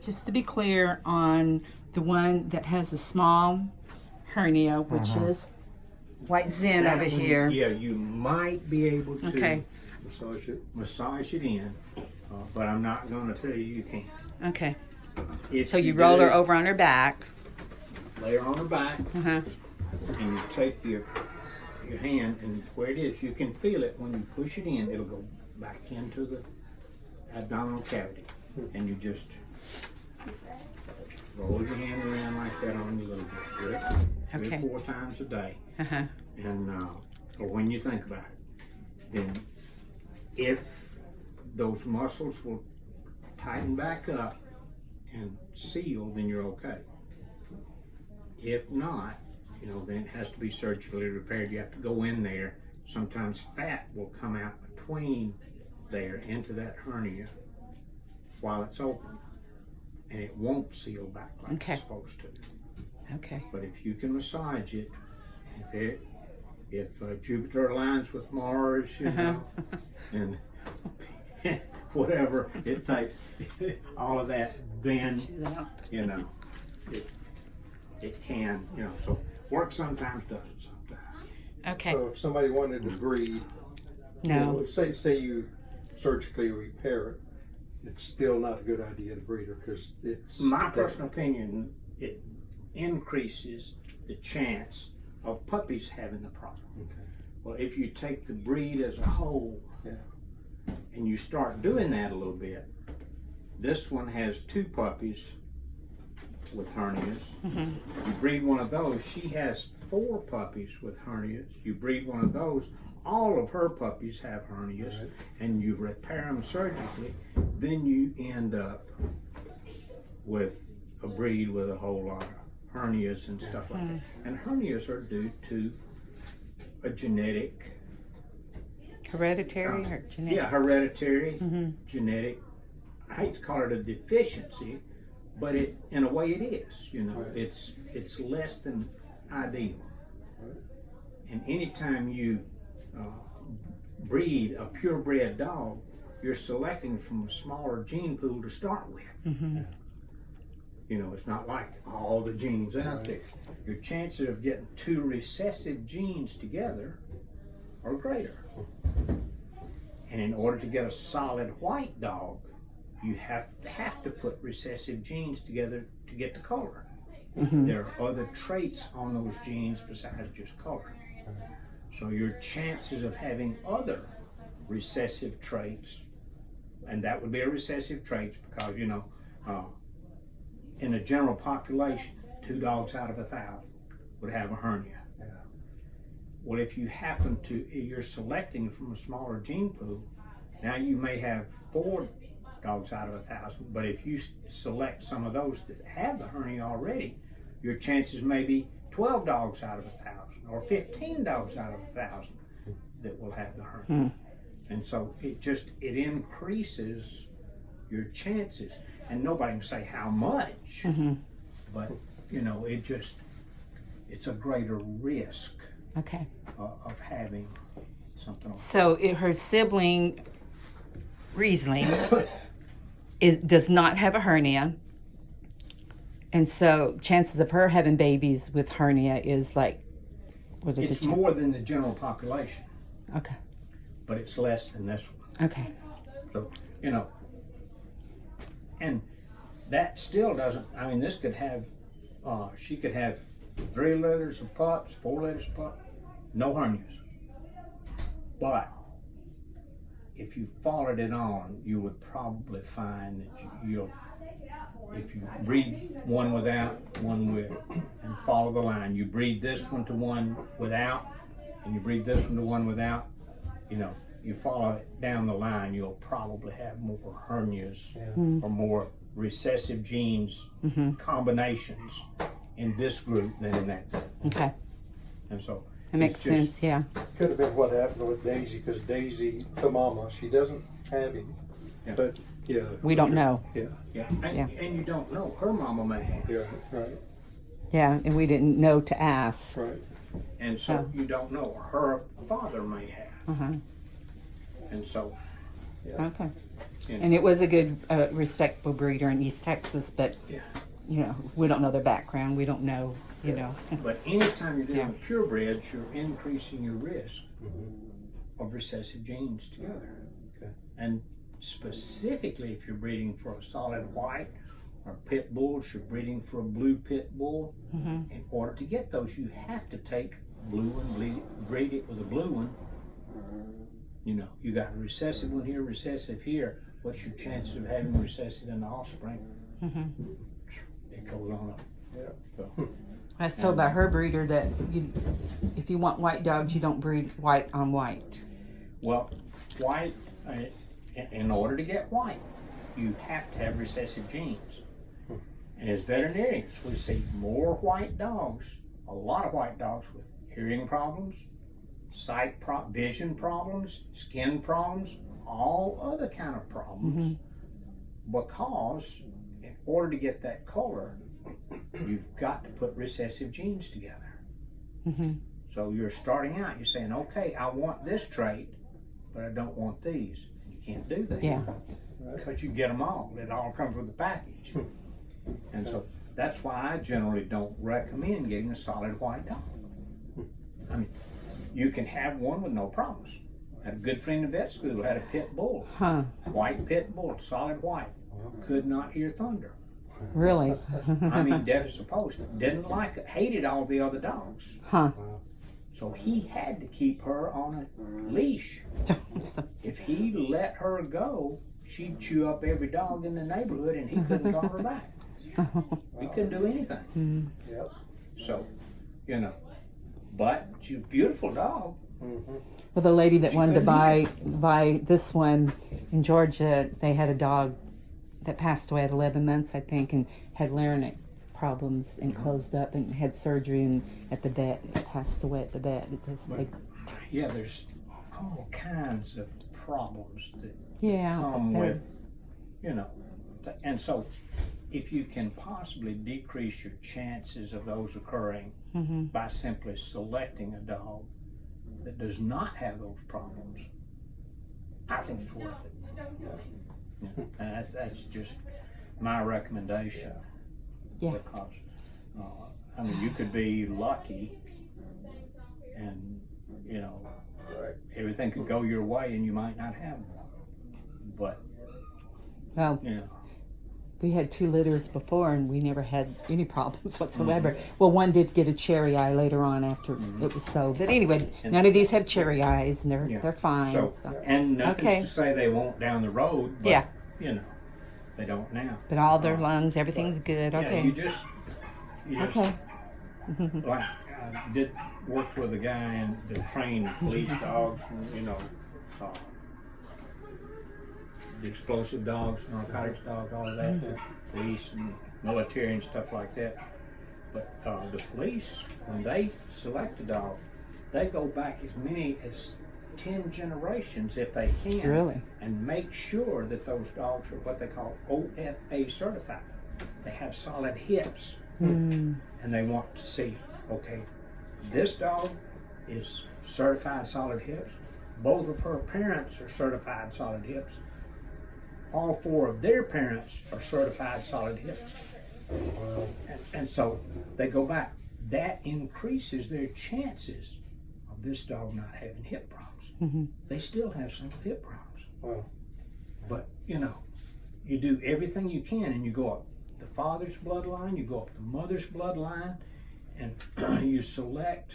just to be clear on the one that has a small hernia, which is White Zen That over one, here. Yeah, you might be able to Okay. massage it in, but I'm not going to tell you you can't. Okay. If So you roll her do, over on her back. lay her on her back, Uh-huh. and you take your hand, and where it is, you can feel it when you push it in. It'll go back into the abdominal cavity, and you just roll your hand around like that on your little bit. Do it Okay. 3 or 4 times a day. Uh-huh. And or when you think about it, then if those muscles will tighten back up and seal, then you're okay. If not, then it has to be surgically repaired. You have to go in there. Sometimes fat will come out between there into that hernia while it's open, and it won't seal back like Okay. it's supposed to. Okay. But if you can massage it, if Jupiter aligns with Mars, and whatever it takes, all of that, then it can, so work sometimes, doesn't sometimes. Okay. So if somebody wanted to breed, No. say you surgically repair it, it's still not a good idea to breed her because it's My personal opinion, it increases the chance of puppies having the problem. Okay. Well, if you take the breed as a whole, and you start doing that a little bit, this one has 2 puppies with hernias. You breed one of those, she has 4 puppies with hernias. You breed one of those, all of her puppies have hernias, Right. and you repair them surgically, then you end up with a breed with a whole lot of hernias and stuff like that. And hernias are due to a genetic, Hereditary or genetic? yeah, hereditary, genetic. I hate to call it a deficiency, but in a way it is. Right. It's less than ideal. Right. And anytime you breed a purebred dog, you're selecting from a smaller gene pool to start with. It's not like all the genes out there. Your chances of getting 2 recessive genes together are greater. And in order to get a solid white dog, you have to put recessive genes together to get the color. There are other traits on those genes besides just color. So your chances of having other recessive traits, and that would be a recessive trait because, in a general population, 2 dogs out of 1,000 would have a hernia. Yeah. Well, if you happen to, you're selecting from a smaller gene pool, now you may have 4 dogs out of 1,000, but if you select some of those that have the hernia already, your chances may be 12 dogs out of 1,000 or 15 dogs out of 1,000 that will have the hernia. And so it increases your chances. And nobody can say how much, but it's a greater risk Okay. of having something like So her sibling, Riesling, does not have a hernia. And so chances of her having babies with hernia is like, what is It's it? more than the general population, Okay. but it's less than this one. Okay. So, and that still doesn't, this could have, she could have 3 litters of pups, 4 litters of pups, no hernias. But if you followed it on, you would probably find that if you breed one without, one with, and follow the line, you breed this one to one without, and you breed this one to one without, you follow it down the line, you'll probably have more hernias or more recessive genes combinations in this group than in that group. Okay. And so That makes it's just- sense, yeah. Could have been what happened with Daisy because Daisy, the mama, she doesn't have him. Yeah. But We don't know. Yeah. Yeah, and you don't know. Her mama may have. Yeah. Right. Yeah, and we didn't know to ask. Right. And so you don't know. Her father may have. Uh-huh. And so Yeah. Okay. And it was a good, respectable breeder in East Texas, but Yeah. you know, we don't know their background. We don't know, you know. But anytime you're dealing Yeah. with purebreds, you're increasing your risk of recessive genes together. Okay. And specifically, if you're breeding for a solid white or pit bulls, you're breeding for a blue pit bull. In order to get those, you have to take blue one, breed it with a blue one. You know, you got a recessive one here, recessive here. What's your chances of having recessive in the offspring? It goes on up. Yeah. So, I was told by her breeder that if you want white dogs, you don't breed white on white. well, white, in order to get white, you have to have recessive genes. And as veterinarians, we see more white dogs, a lot of white dogs with hearing problems, vision problems, skin problems, all other kind of problems. Because in order to get that color, you've got to put recessive genes together. So you're starting out, you're saying, okay, I want this trait, but I don't want these. You can't do that. Yeah. Because you get them all. It all comes with the package. And so that's why I generally don't recommend getting a solid white dog. I mean, you can have one with no problems. I had a good friend in vet school who had a pit bull, Huh. white pit bull, solid white, could not hear thunder. Really? I mean, deaf as a post. Didn't like it, hated all the other dogs. Huh. So he had to keep her on a leash. If he let her go, she'd chew up every dog in the neighborhood and he couldn't call her back. He couldn't do anything. Yep. So, you know, but she's a beautiful dog. Well, the lady that wanted to buy this one in Georgia, they had a dog that passed away at 11 months, I think, and had larynx problems and closed up and had surgery and at the vet, passed away at the vet. Yeah, there's all kinds of problems that Yeah. come with, you know, and so if you can possibly decrease your chances of those occurring by simply selecting a dog that does not have those problems, I think it's worth it. Yeah. And that's just my recommendation. Yeah. Because, I mean, you could be lucky and, you know, everything could go your way and you might not have one. But, Well, you know, we had 2 litters before and we never had any problems whatsoever. Well, one did get a cherry eye later on after it was sold. But anyway, none of these have cherry eyes and they're fine. so, and nothing's Okay. to say they won't down the road, but, Yeah. you know, they don't now. But all their lungs, everything's good. Yeah, Okay. you just Okay. like I did work with a guy and that trained police dogs, and, you know, the explosive dogs, narcotics dogs, all of that, police and military and stuff like that. But the police, when they select a dog, they go back as many as 10 generations if they can, Really? and make sure that those dogs are what they call OFA certified. They have solid hips, and they want to see, okay, this dog is certified solid hips. Both of her parents are certified solid hips. All 4 of their parents are certified solid hips. And so they go back. That increases their chances of this dog not having hip problems. They still have some hip problems. Wow. But, you know, you do everything you can and you go up the father's bloodline, you go up the mother's bloodline, and you select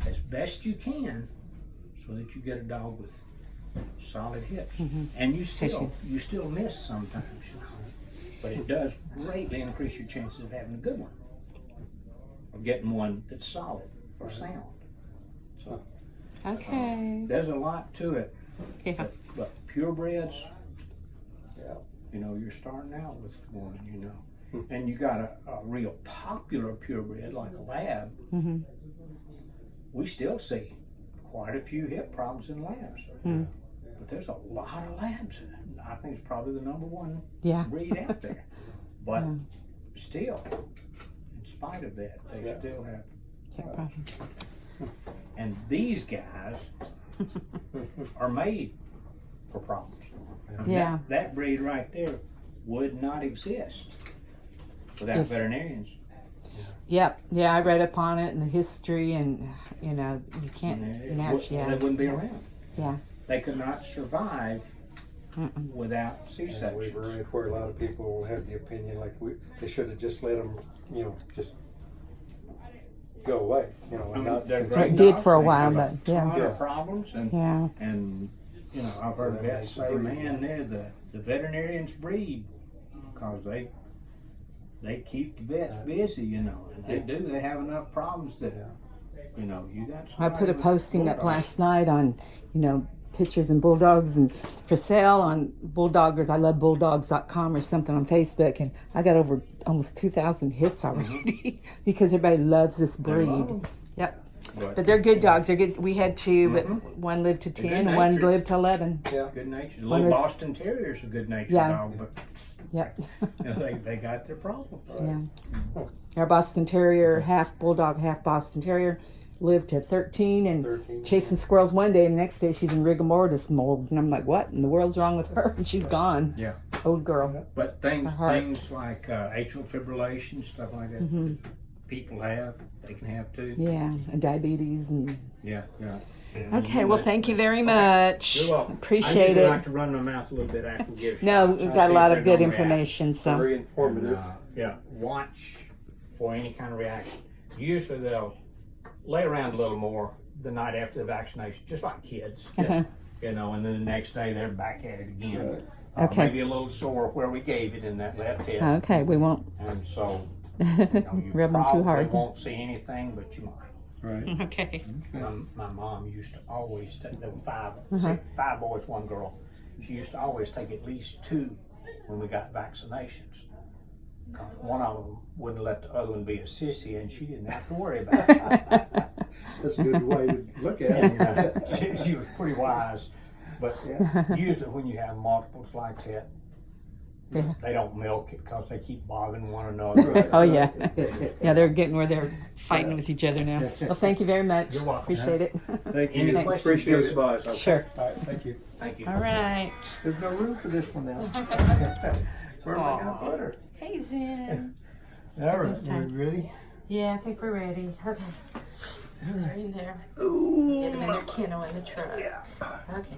as best you can so that you get a dog with solid hips. And you still miss sometimes, you know. But it does greatly increase your chances of having a good one, or getting one that's solid or sound. So Okay. there's a lot to it. Yeah. But purebreds, Yeah. you know, you're starting out with one, you know. And you got a real popular purebred like a lab. We still see quite a few hip problems in labs. But there's a lot of labs. I think it's probably the #1 Yeah. breed out there. But still, in spite of that, they still have. Hip problem. And these guys are made for problems. I mean, Yeah. That breed right there would not exist without If- veterinarians. Yep. Yeah, I read up on it and the history, and you know, you can't. And You know, they yeah. wouldn't be around. Yeah. They could not survive without And C-sections. we've run into where a lot of people have the opinion like they should have just let them, you know, just go away, you know, I and mean, not. they're It great did dogs. for a They while, have but, yeah. ton Yeah. of problems, and Yeah. you know, I've heard vets say, man, the veterinarians breed because they keep the vets busy, you know, and they do. They have enough problems that, you know, you got. I put a somebody with posting up bulldogs. last night on, you know, pictures and bulldogs and for sale on Bulldoggers. I love bulldogs.com or something on Facebook, and I got over almost 2,000 hits already because everybody loves this breed. love 'em. Yep. But But they're good dogs. They're good. We had two, but one lived to 10 and one good-natured. lived to 11. Yeah. good natured. One Little was- Boston Terrier's a good natured Yeah. dog, but Yep. you know, they got their problems. Yeah. Our Boston Terrier, half Bulldog, half Boston Terrier, lived to 13 and 13. chasing squirrels one day, and the next day she's in rigor mortis mold. And I'm like, what in the world's wrong with her? And she's gone. Yeah. Old girl. But My heart. things like atrial fibrillation, stuff like that, people have, they can have too. Yeah. And diabetes and. Yeah, yeah. Okay, well, thank you very much. You're welcome. Appreciate I usually it. like to run my mouth a little bit after we give No, shots. we've I got a see lot if of they're good gonna react. information. So, Very informative. Yeah, watch for any kind of reaction. Usually they'll lay around a little more the night after the vaccination, just like kids. Uh-huh. You know, and then the next day they're back at it again. Okay. Maybe a little sore where we gave it in that left hip. okay, we won't And so, you know, you rub them too probably hard. won't see anything, but you might. Right. Okay. My mom used to always take, there were Uh-huh. five boys, one girl. She used to always take at least 2 when we got vaccinations. 'Cause one of them wouldn't let the other one be a sissy, and she didn't have to worry about it. That's a good way to look at And, it. she was pretty wise. But usually when you have multiples like that, Yeah. they don't milk it because they keep bothering one another. Oh, yeah. Yeah, they're getting where they're fighting with each other now. Well, thank you very much. You're welcome. Appreciate it. Thank Any you. questions, Appreciate give us it. a buzz. Okay? Sure. All right, thank you. Thank you. All right. There's no room for this one now. Where am I gonna put her? Hey, Zen. All right, This time. you ready? Yeah, I think we're ready. Okay. They're in there. Get them in their kennel in the truck. Okay.